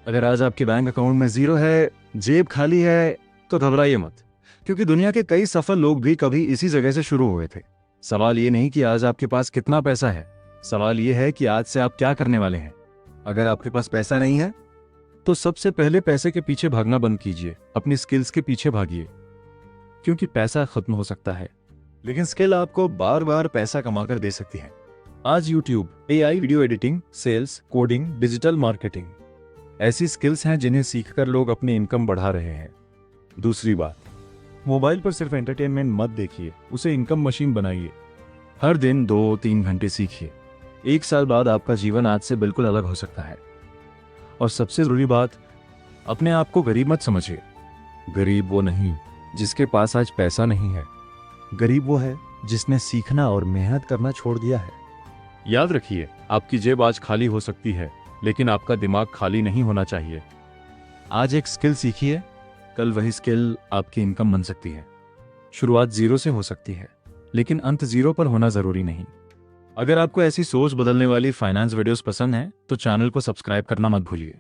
अगर आज आपके बैंक अकाउंट में जीरो है, जेब खाली है, तो घबराइए मत, क्योंकि दुनिया के कई सफल लोग भी कभी इसी जगह से शुरू हुए थे। सवाल ये नहीं कि आज आपके पास कितना पैसा है, सवाल ये है कि आज से आप क्या करने वाले हैं। अगर आपके पास पैसा नहीं है तो सबसे पहले पैसे के पीछे भागना बंद कीजिए, अपनी स्किल्स के पीछे भागिए, क्योंकि पैसा खत्म हो सकता है लेकिन स्किल आपको बार बार पैसा कमाकर दे सकती है। आज YouTube, AI, video editing, sales, coding, digital marketing ऐसी स्किल्स हैं जिन्हें सीखकर लोग अपनी इनकम बढ़ा रहे हैं। दूसरी बात, मोबाइल पर सिर्फ एंटरटेनमेंट मत देखिए, उसे इनकम मशीन बनाइए। हर दिन 2-3 घंटे सीखिए। 1 साल बाद आपका जीवन आज से बिल्कुल अलग हो सकता है। और सबसे जरूरी बात, अपने आप को गरीब मत समझिए। गरीब वो नहीं जिसके पास आज पैसा नहीं है, गरीब वो है जिसने सीखना और मेहनत करना छोड़ दिया है। याद रखिए, आपकी जेब आज खाली हो सकती है लेकिन आपका दिमाग खाली नहीं होना चाहिए। आज एक स्किल सीखिए, कल वही स्किल आपकी इनकम बन सकती है। शुरुआत जीरो से हो सकती है लेकिन अंत जीरो पर होना जरूरी नहीं। अगर आपको ऐसी सोच बदलने वाली फाइनेंस वीडियोस पसंद हैं तो चैनल को सब्सक्राइब करना मत भूलिए।